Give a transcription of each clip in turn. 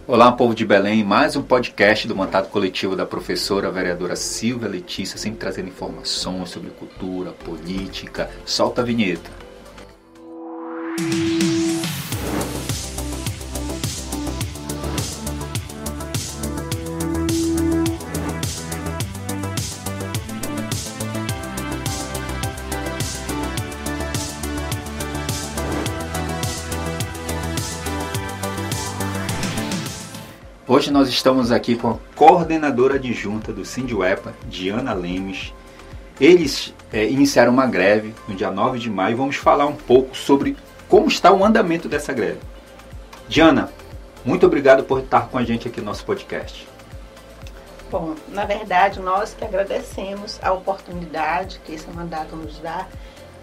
Olá, povo de Belém, mais um podcast do Mandato Coletivo da professora vereadora Silvia Letícia, sempre trazendo informações sobre cultura, política. Solta a vinheta. Hoje nós estamos aqui com a coordenadora adjunta do Sindiuepa, Diana Lemes. Eles iniciaram uma greve no dia 9 de maio e vamos falar um pouco sobre como está o andamento dessa greve. Diana, muito obrigado por estar com a gente aqui no nosso podcast. Bom, na verdade, nós que agradecemos a oportunidade que esse mandato nos dá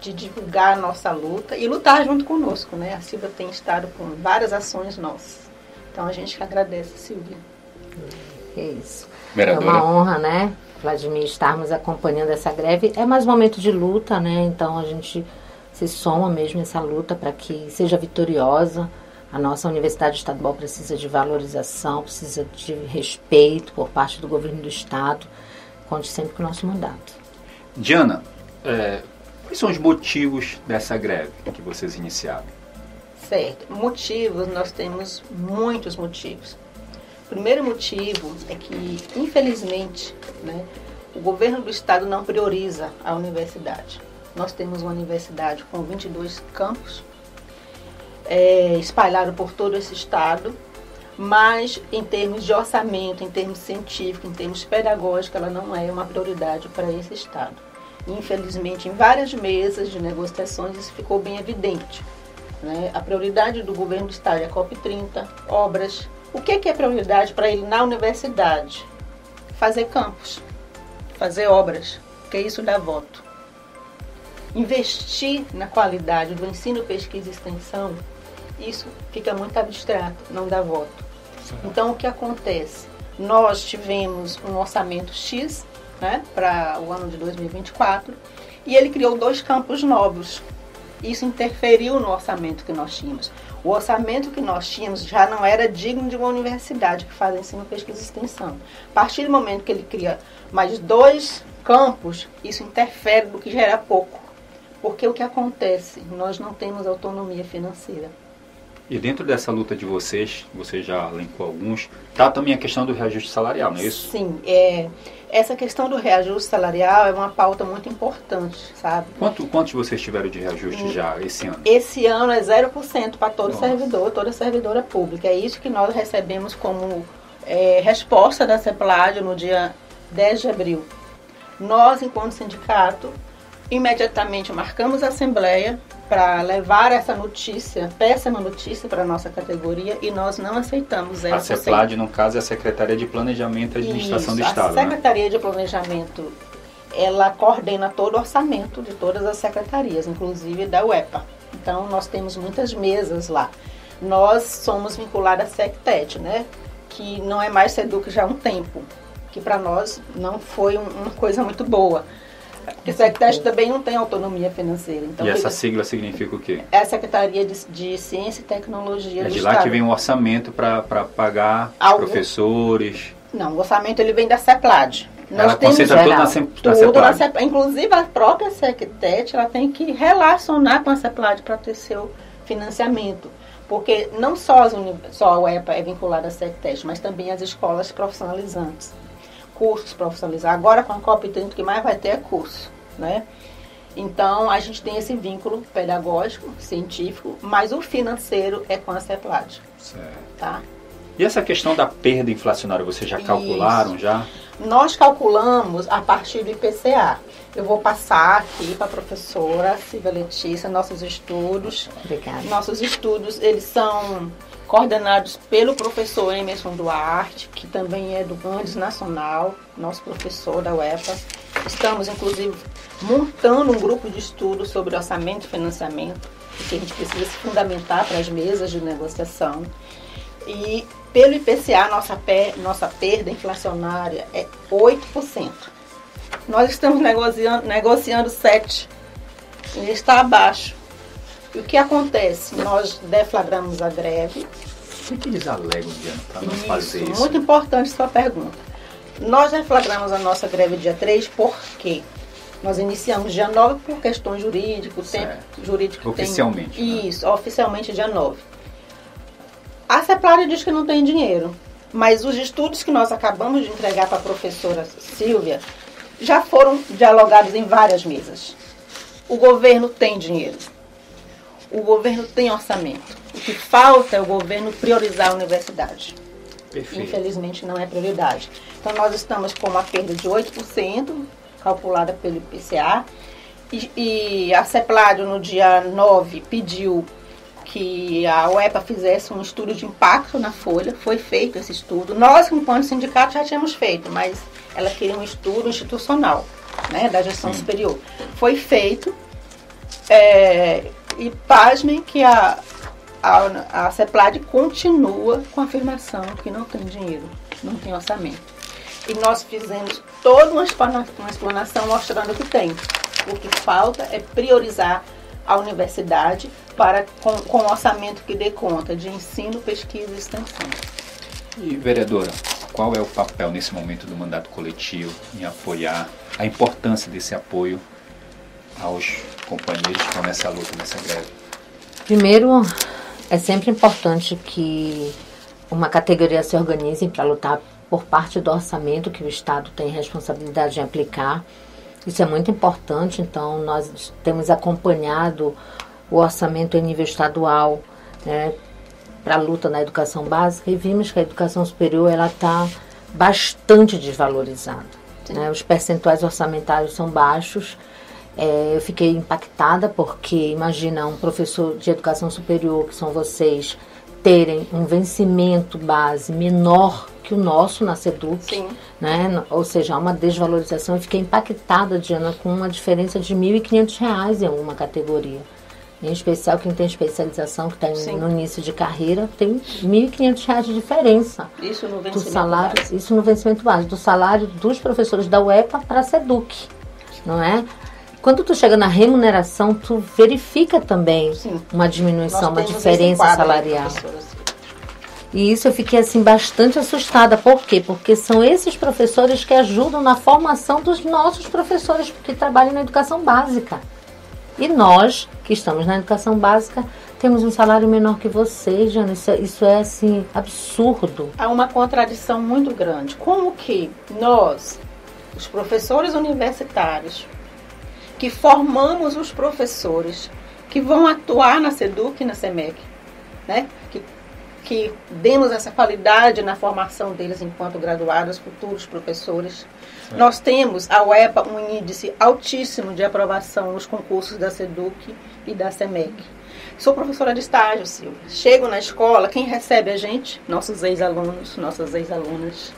de divulgar a nossa luta e lutar junto conosco, né? A Silvia tem estado com várias ações nossas. Então a gente que agradece, Silvia. É isso. Vereadora. É uma honra, né, Vladimir, estarmos acompanhando essa greve. É mais um momento de luta, né? Então a gente se soma mesmo nessa luta para que seja vitoriosa. A nossa Universidade Estadual precisa de valorização, precisa de respeito por parte do governo do Estado. Conte sempre com o nosso mandato. Diana, quais são os motivos dessa greve que vocês iniciaram? Certo. Motivos, nós temos muitos motivos. O primeiro motivo é que, infelizmente, né, o governo do Estado não prioriza a universidade. Nós temos uma universidade com 22 campos, espalhado por todo esse Estado, mas em termos de orçamento, em termos científicos, em termos pedagógicos, ela não é uma prioridade para esse Estado. Infelizmente, em várias mesas de negociações, isso ficou bem evidente. A prioridade do governo do Estado é a COP30, obras. O que é prioridade para ele na universidade? Fazer campus, fazer obras, porque isso dá voto. Investir na qualidade do ensino, pesquisa e extensão, isso fica muito abstrato, não dá voto. Então, o que acontece? Nós tivemos um orçamento X, né, para o ano de 2024 e ele criou 2 campos novos. Isso interferiu no orçamento que nós tínhamos. O orçamento que nós tínhamos já não era digno de uma universidade que faz ensino, pesquisa e extensão. A partir do momento que ele cria mais 2 campos, isso interfere do que já era pouco. Porque o que acontece? Nós não temos autonomia financeira. E dentro dessa luta de vocês, você já elencou alguns, está também a questão do reajuste salarial, não é isso? Sim, essa questão do reajuste salarial é uma pauta muito importante, sabe? Quantos vocês tiveram de reajuste já esse ano? Esse ano é 0% para todo servidor, toda servidora pública. É isso que nós recebemos como resposta da CEPLAD no dia 10 de abril. Nós, enquanto sindicato, imediatamente marcamos a assembleia para levar essa notícia, péssima notícia para a nossa categoria, e nós não aceitamos 0%. A CEPLAD, no caso, é a Secretaria de Planejamento e Administração do Estado, a Secretaria de Planejamento, ela coordena todo o orçamento de todas as secretarias, inclusive da UEPA. Então, nós temos muitas mesas lá. Nós somos vinculados à SECTET, né, que não é mais SEDUC já há um tempo, que para nós não foi uma coisa muito boa. Porque a SECTET também não tem autonomia financeira. Então, e essa sigla significa o quê? É a Secretaria de Ciência e Tecnologia do Estado. É de lá que vem o orçamento para pagar professores? Não, o orçamento ele vem da CEPLAD. Ela concentra tudo na CEPLAD. Inclusive a própria SECTET, ela tem que relacionar com a CEPLAD para ter seu financiamento. Porque não só a UEPA é vinculada à SECTET, mas também as escolas profissionalizantes. Cursos profissionalizados. Agora com a COP30 o que mais vai ter é curso, né? Então a gente tem esse vínculo pedagógico, científico, mas o financeiro é com a CEPLAD. Certo. Tá? E essa questão da perda inflacionária, vocês já calcularam já? Nós calculamos a partir do IPCA. Eu vou passar aqui para a professora Silvia Letícia nossos estudos. Obrigada. Nossos estudos, eles são coordenados pelo professor Emerson Duarte, que também é do Andes Nacional, nosso professor da UEPA. Estamos, inclusive, montando um grupo de estudo sobre orçamento e financiamento, porque a gente precisa se fundamentar para as mesas de negociação. E pelo IPCA, nossa perda inflacionária é 8%. Nós estamos negociando 7%. Ele está abaixo. E o que acontece? Nós deflagramos a greve, O que eles alegam, Diana, para não fazer isso? Muito importante sua pergunta. Nós deflagramos a nossa greve dia 3 porque nós iniciamos dia 9 por questões jurídicas, tempo jurídico. Oficialmente. Tem, isso, oficialmente dia 9. A CEPLAG diz que não tem dinheiro, mas os estudos que nós acabamos de entregar para a professora Silvia já foram dialogados em várias mesas. O governo tem dinheiro. O governo tem orçamento. O que falta é o governo priorizar a universidade. Perfeito. Infelizmente não é prioridade. Então nós estamos com uma perda de 8%, calculada pelo IPCA, e a CEPLAG no dia 9 pediu que a UEPA fizesse um estudo de impacto na folha. Foi feito esse estudo. Nós, enquanto sindicato, já tínhamos feito, mas ela queria um estudo institucional, né, da gestão superior. Foi feito, e pasmem que a CEPLAG continua com a afirmação que não tem dinheiro, não tem orçamento. E nós fizemos toda uma explanação mostrando que tem. O que falta é priorizar a universidade com um orçamento que dê conta de ensino, pesquisa e extensão. E, vereadora, qual é o papel nesse momento do mandato coletivo em apoiar a importância desse apoio aos companheiros que estão nessa luta, nessa greve? Primeiro, é sempre importante que uma categoria se organize para lutar por parte do orçamento que o Estado tem responsabilidade de aplicar. Isso é muito importante, então nós temos acompanhado o orçamento em nível estadual, né, para a luta na educação básica, e vimos que a educação superior está bastante desvalorizada. Né? Os percentuais orçamentários são baixos. Eu fiquei impactada porque imagina um professor de educação superior, que são vocês, terem um vencimento base menor que o nosso na SEDUC, né? Ou seja, há uma desvalorização. Eu fiquei impactada, Diana, com uma diferença de R$ 1.500 em alguma categoria. Em especial quem tem especialização, que está no início de carreira, tem R$ 1.500 de diferença. Isso no vencimento do salário, base. Isso no vencimento base, do salário dos professores da UEPA para a SEDUC, não é? Quando tu chega na remuneração, tu verifica também uma diminuição, uma diferença salarial. E isso eu fiquei assim bastante assustada. Por quê? Porque são esses professores que ajudam na formação dos nossos professores que trabalham na educação básica. E nós, que estamos na educação básica, temos um salário menor que vocês, Jana. Isso é assim, absurdo. Há uma contradição muito grande. Como que nós, os professores universitários, que formamos os professores que vão atuar na SEDUC e na SEMEC, né? Que demos essa qualidade na formação deles enquanto graduados, futuros professores. Nós temos a UEPA um índice altíssimo de aprovação nos concursos da SEDUC e da SEMEC. Sou professora de estágio, Silvia. Chego na escola, quem recebe a gente? Nossos ex-alunos, nossas ex-alunas.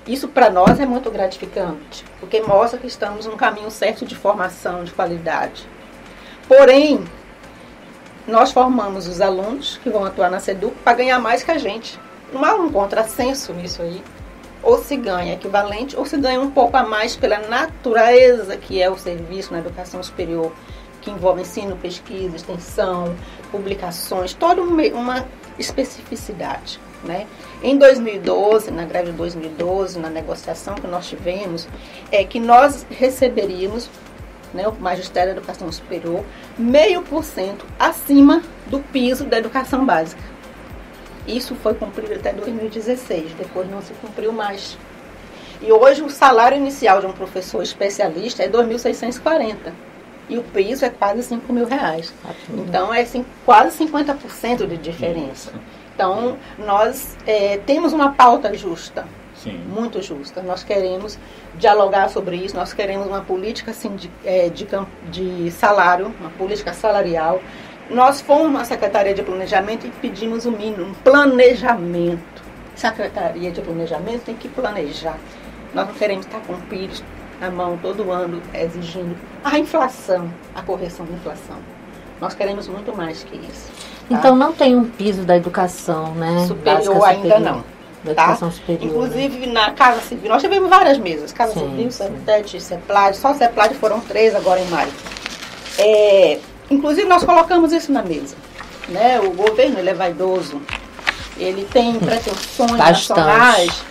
Isso para nós é muito gratificante, porque mostra que estamos num caminho certo de formação, de qualidade. Porém, nós formamos os alunos que vão atuar na SEDUC para ganhar mais que a gente. Não há um contrassenso nisso aí. Ou se ganha equivalente, ou se ganha um pouco a mais pela natureza que é o serviço na educação superior, que envolve ensino, pesquisa, extensão, publicações, toda uma especificidade. Né? Em 2012, na greve de 2012, na negociação que nós tivemos, é que nós receberíamos, né, o Magistério da Educação Superior, 0,5% acima do piso da educação básica. Isso foi cumprido até 2016, depois não se cumpriu mais. E hoje o salário inicial de um professor especialista é R$ 2.640. E o piso é quase R$ 5.000. Então é assim, quase 50% de diferença. Então, nós temos uma pauta justa, muito justa. Nós queremos dialogar sobre isso, nós queremos uma política assim, de salário, uma política salarial. Nós fomos à Secretaria de Planejamento e pedimos o mínimo, um planejamento. Secretaria de Planejamento tem que planejar. Nós não queremos estar com o pires na mão todo ano exigindo a inflação, a correção da inflação. Nós queremos muito mais que isso. Então não tem um piso da educação, né? Superior ainda não. Da educação superior. Inclusive na Casa Civil, nós tivemos várias mesas. Casa Civil, CEPTED, CEPLAG, só CEPLAG foram 3 agora em maio. Inclusive nós colocamos isso na mesa. Né? O governo ele é vaidoso. ele tem pretensões nacionais,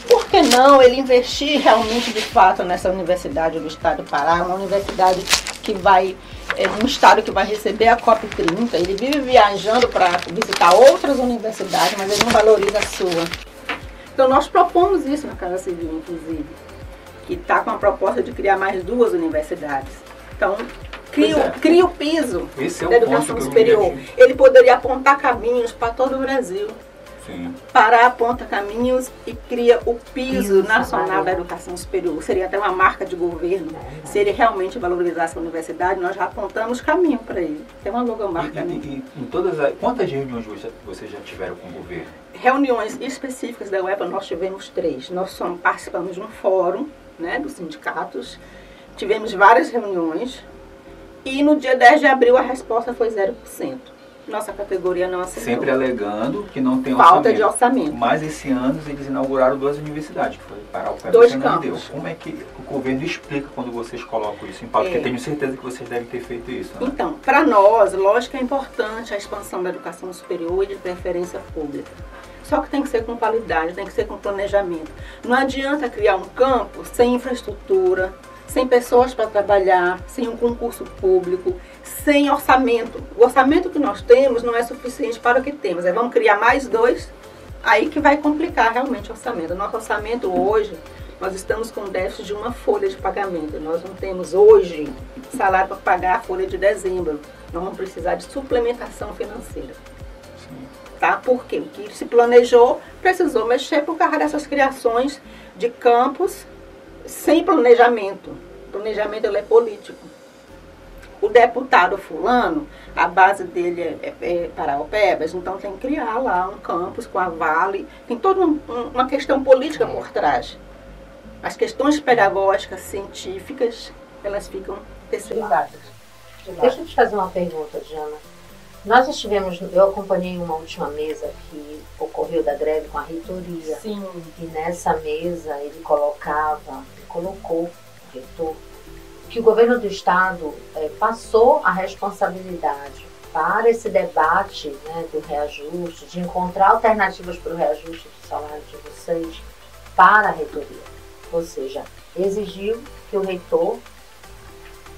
por que não ele investir realmente de fato nessa universidade do Estado do Pará, uma universidade que vai, um estado que vai receber a COP30, ele vive viajando para visitar outras universidades, mas ele não valoriza a sua. Então nós propomos isso na Casa Civil, inclusive, que está com a proposta de criar mais 2 universidades. Então, cria o piso da educação superior. Ele poderia apontar caminhos para todo o Brasil. Sim. Pará aponta caminhos e cria o piso nacional da educação superior. Seria até uma marca de governo. Se ele realmente valorizasse a universidade, nós já apontamos caminho para ele. Tem uma logomarca. Quantas reuniões vocês já tiveram com o governo? Reuniões específicas da UEPA nós tivemos 3. Nós participamos de um fórum, né, dos sindicatos. Tivemos várias reuniões. E no dia 10 de abril a resposta foi 0%. Nossa categoria não aceitou. Sempre alegando que não tem falta de orçamento. Mas esse ano eles inauguraram 2 universidades, que foi Pará, o Pé, 2 campos. Como é que o governo explica quando vocês colocam isso em pauta? Porque tenho certeza que vocês devem ter feito isso. Né? Então, para nós, lógico que é importante a expansão da educação superior e de preferência pública. Só que tem que ser com qualidade, tem que ser com planejamento. Não adianta criar um campo sem infraestrutura, sem pessoas para trabalhar, sem um concurso público, sem orçamento. O orçamento que nós temos não é suficiente para o que temos. Vamos criar mais 2, aí que vai complicar realmente o orçamento. O nosso orçamento hoje, nós estamos com déficit de uma folha de pagamento. Nós não temos hoje salário para pagar a folha de dezembro. Nós vamos precisar de suplementação financeira. Tá? Por quê? Porque se planejou, precisou mexer por causa dessas criações de campos sem planejamento. O planejamento ele é político. O deputado fulano, a base dele é Paraupebas, então tem que criar lá um campus com a Vale. Tem toda uma questão política por trás. As questões pedagógicas, científicas, elas ficam terceirizadas. Deixa eu te fazer uma pergunta, Diana. Nós eu acompanhei uma última mesa que ocorreu da greve com a reitoria. Sim. E nessa mesa ele colocou, o reitor, que o governo do estado passou a responsabilidade para esse debate, né, do reajuste, de encontrar alternativas para o reajuste do salário de vocês para a reitoria. Ou seja, exigiu que o reitor,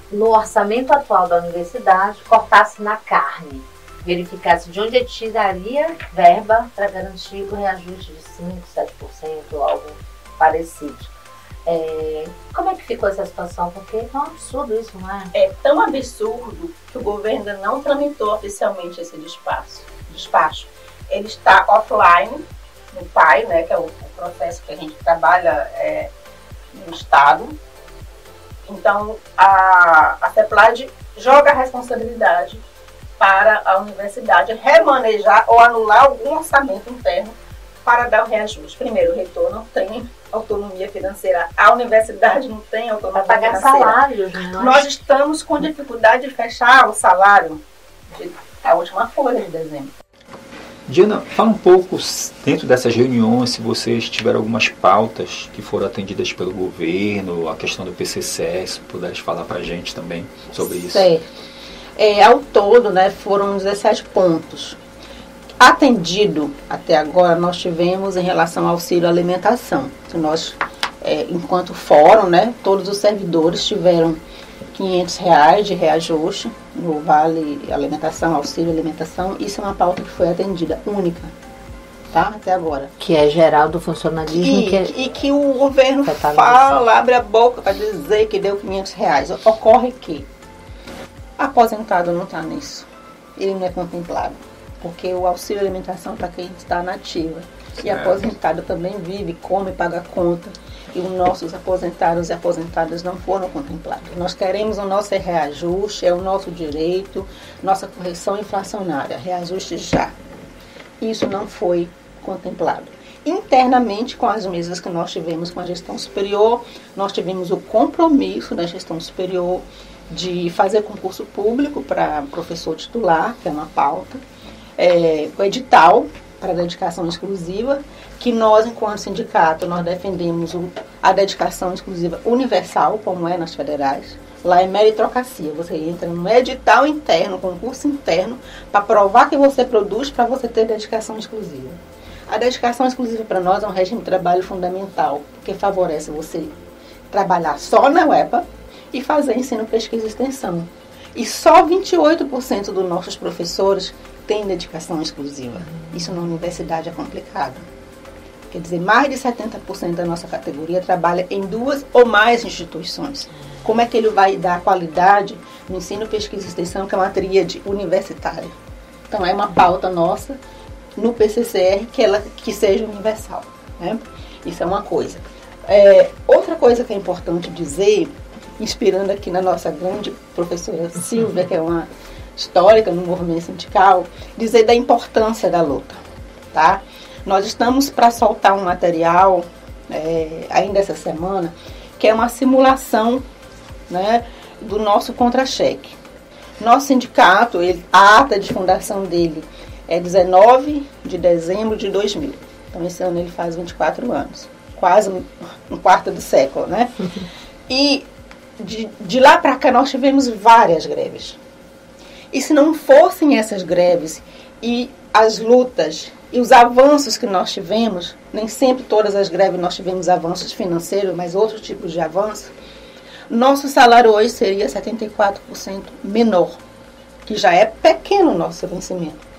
no orçamento atual da universidade, cortasse na carne, verificasse de onde ele tiraria verba para garantir o reajuste de 5%, 7% ou algo parecido. Como é que ficou essa situação? Porque é um absurdo isso, não é? É tão absurdo que o governo ainda não tramitou oficialmente esse despacho. Ele está offline no PAI, né, que é o processo que a gente trabalha no Estado. Então, a CEPLAD joga a responsabilidade para a universidade remanejar ou anular algum orçamento interno para dar o reajuste. Primeiro, o reitor não tem autonomia financeira, a universidade não tem autonomia para pagar financeira. Salários, né? Nós estamos com dificuldade de fechar o salário a última folha de dezembro. Diana, fala um pouco dentro dessas reuniões, se vocês tiveram algumas pautas que foram atendidas pelo governo, a questão do PCC, se puderes falar para a gente também sobre isso. Certo. Ao todo, né, foram 17 pontos. Atendido até agora, nós tivemos em relação ao auxílio alimentação. Que nós, enquanto fórum, né, todos os servidores tiveram R$500 de reajuste no Vale Alimentação, auxílio alimentação. Isso é uma pauta que foi atendida, única, tá? Até agora. Que é geral do funcionalismo. E que o governo fala, abre a boca para dizer que deu R$500. Ocorre que aposentado não está nisso. Ele não é contemplado. Porque o auxílio alimentação para quem está na ativa. E aposentado também vive, come, paga conta. E os nossos aposentados e aposentadas não foram contemplados. Nós queremos o nosso reajuste, é o nosso direito, nossa correção inflacionária, reajuste já. Isso não foi contemplado. Internamente, com as mesas que nós tivemos com a gestão superior, nós tivemos o compromisso da gestão superior de fazer concurso público para professor titular, que é uma pauta, o edital para dedicação exclusiva, que nós, enquanto sindicato, nós defendemos a dedicação exclusiva universal, como é nas federais. Lá é meritocracia, você entra no edital interno, concurso interno, para provar que você produz, para você ter dedicação exclusiva. A dedicação exclusiva para nós é um regime de trabalho fundamental, porque favorece você trabalhar só na UEPA e fazer ensino, pesquisa e extensão. E só 28% dos nossos professores têm dedicação exclusiva. Isso na universidade é complicado. Quer dizer, mais de 70% da nossa categoria trabalha em 2 ou mais instituições. Como é que ele vai dar qualidade no ensino, pesquisa e extensão, que é uma tríade universitária? Então, é uma pauta nossa no PCCR que seja universal, né? Isso é uma coisa. Outra coisa que é importante dizer, inspirando aqui na nossa grande professora Silvia, que é uma histórica no movimento sindical, dizer da importância da luta, tá? Nós estamos para soltar um material, ainda essa semana, que é uma simulação, né, do nosso contra-cheque. Nosso sindicato, a ata de fundação dele é 19 de dezembro de 2000. Então, esse ano ele faz 24 anos. Quase um quarto do século, né? E de lá para cá nós tivemos várias greves. E se não fossem essas greves e as lutas e os avanços que nós tivemos, nem sempre todas as greves nós tivemos avanços financeiros, mas outros tipos de avanço, nosso salário hoje seria 74% menor, que já é pequeno o nosso vencimento,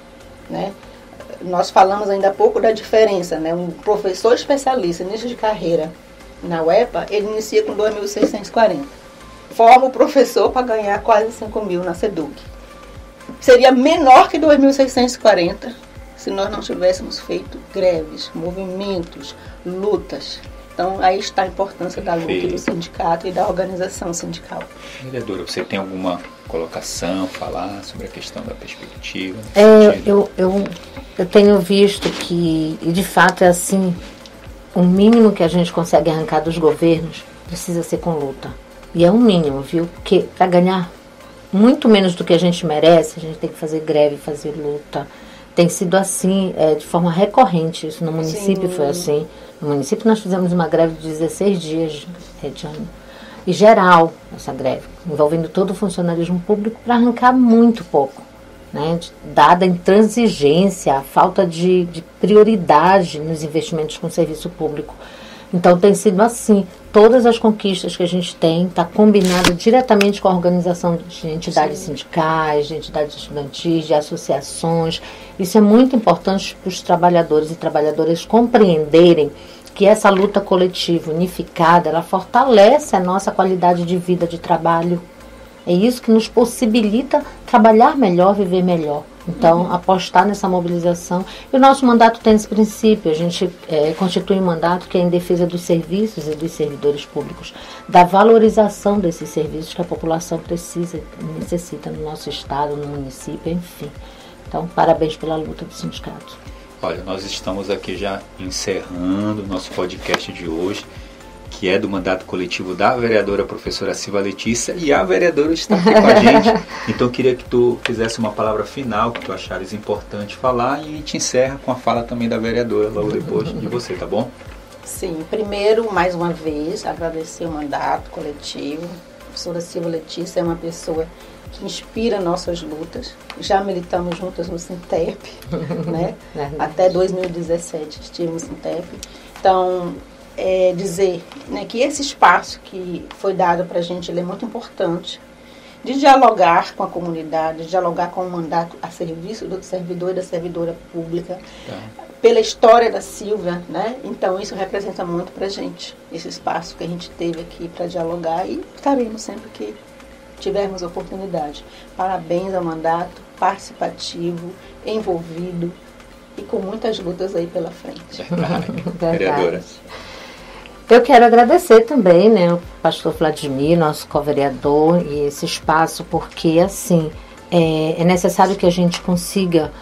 né? Nós falamos ainda há pouco da diferença, né? Um professor especialista início de carreira na UEPA, ele inicia com 2.640. Forma o professor para ganhar quase 5.000 na SEDUC. Seria menor que 2.640 se nós não tivéssemos feito greves, movimentos, lutas. Então, aí está a importância da luta do sindicato e da organização sindical. Vereadora, você tem alguma colocação, falar sobre a questão da perspectiva? Eu tenho visto que, e de fato é assim, o mínimo que a gente consegue arrancar dos governos precisa ser com luta. E é um mínimo, viu? Porque para ganhar muito menos do que a gente merece, a gente tem que fazer greve, fazer luta. Tem sido assim, de forma recorrente. Isso no município foi assim. No município nós fizemos uma greve de 16 dias, Ediane. E geral, essa greve, envolvendo todo o funcionalismo público para arrancar muito pouco, né? Dada a intransigência, a falta de prioridade nos investimentos com o serviço público. Então tem sido assim. Todas as conquistas que a gente tem está combinada diretamente com a organização de entidades sindicais, de entidades estudantis, de associações. Isso é muito importante para os trabalhadores e trabalhadoras compreenderem que essa luta coletiva unificada, ela fortalece a nossa qualidade de vida, de trabalho. É isso que nos possibilita trabalhar melhor, viver melhor. Então, apostar nessa mobilização. E o nosso mandato tem esse princípio. A gente constitui um mandato que é em defesa dos serviços e dos servidores públicos, da valorização desses serviços que a população precisa e necessita no nosso estado, no município, enfim. Então, parabéns pela luta do sindicato. Olha, nós estamos aqui já encerrando o nosso podcast de hoje, que é do mandato coletivo da vereadora professora Silvia Letícia, e a vereadora está aqui com a gente. Então eu queria que tu fizesse uma palavra final, que tu achares importante falar, e a gente encerra com a fala também da vereadora, logo depois de você, tá bom? Sim, primeiro, mais uma vez, agradecer o mandato coletivo. A professora Silvia Letícia é uma pessoa que inspira nossas lutas. Já militamos juntas no Sintep, né? Até 2017 estivemos no Sintep. Então, dizer, né, que esse espaço que foi dado para a gente, ele é muito importante, de dialogar com a comunidade, de dialogar com o mandato a serviço do servidor e da servidora pública, pela história da Silvia, né? Então isso representa muito para a gente, esse espaço que a gente teve aqui para dialogar, e estaremos sempre que tivermos oportunidade. Parabéns ao mandato participativo, envolvido e com muitas lutas aí pela frente. Vereadora. Eu quero agradecer também, né, o pastor Vladimir, nosso co-vereador, e esse espaço, porque, assim, é necessário que a gente consiga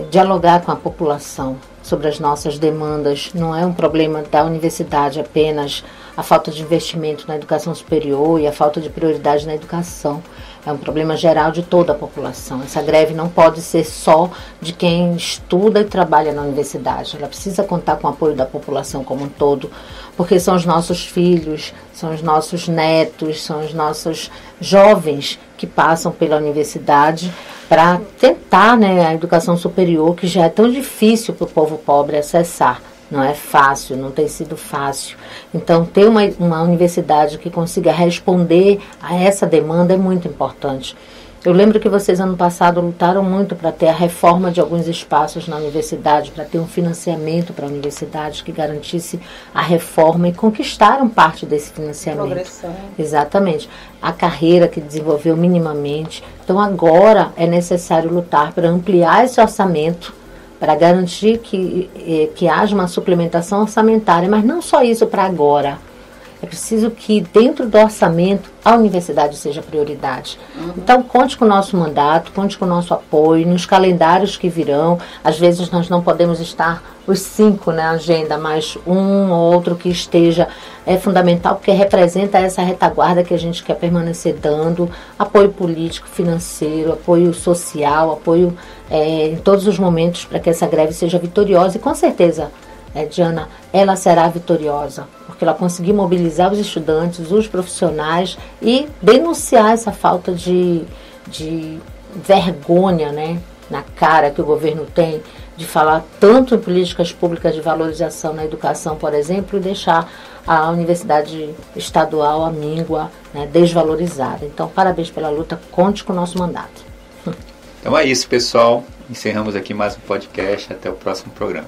dialogar com a população sobre as nossas demandas. Não é um problema da universidade apenas a falta de investimento na educação superior e a falta de prioridade na educação, É um problema geral de toda a população. Essa greve não pode ser só de quem estuda e trabalha na universidade. Ela precisa contar com o apoio da população como um todo, porque são os nossos filhos, são os nossos netos, são os nossos jovens que passam pela universidade para tentar, né, a educação superior, que já é tão difícil para o povo pobre acessar. Não é fácil, não tem sido fácil. Então, ter uma universidade que consiga responder a essa demanda é muito importante. Eu lembro que vocês, ano passado, lutaram muito para ter a reforma de alguns espaços na universidade, para ter um financiamento para a universidade que garantisse a reforma, e conquistaram parte desse financiamento. Progressão. Exatamente. A carreira que desenvolveu minimamente. Então, agora é necessário lutar para ampliar esse orçamento, para garantir que haja uma suplementação orçamentária, mas não só isso para agora. É preciso que dentro do orçamento a universidade seja prioridade. Então conte com o nosso mandato, conte com o nosso apoio, nos calendários que virão. Às vezes nós não podemos estar os 5 na agenda, mas um ou outro que esteja é fundamental, porque representa essa retaguarda que a gente quer permanecer dando, apoio político, financeiro, apoio social, apoio em todos os momentos para que essa greve seja vitoriosa. E com certeza, Diana, ela será vitoriosa, porque ela conseguiu mobilizar os estudantes, os profissionais e denunciar essa falta de vergonha, né, na cara que o governo tem de falar tanto em políticas públicas de valorização na educação, por exemplo, e deixar a universidade estadual amíngua, né, desvalorizada. Então, parabéns pela luta, conte com o nosso mandato. Então é isso, pessoal. Encerramos aqui mais um podcast. Até o próximo programa.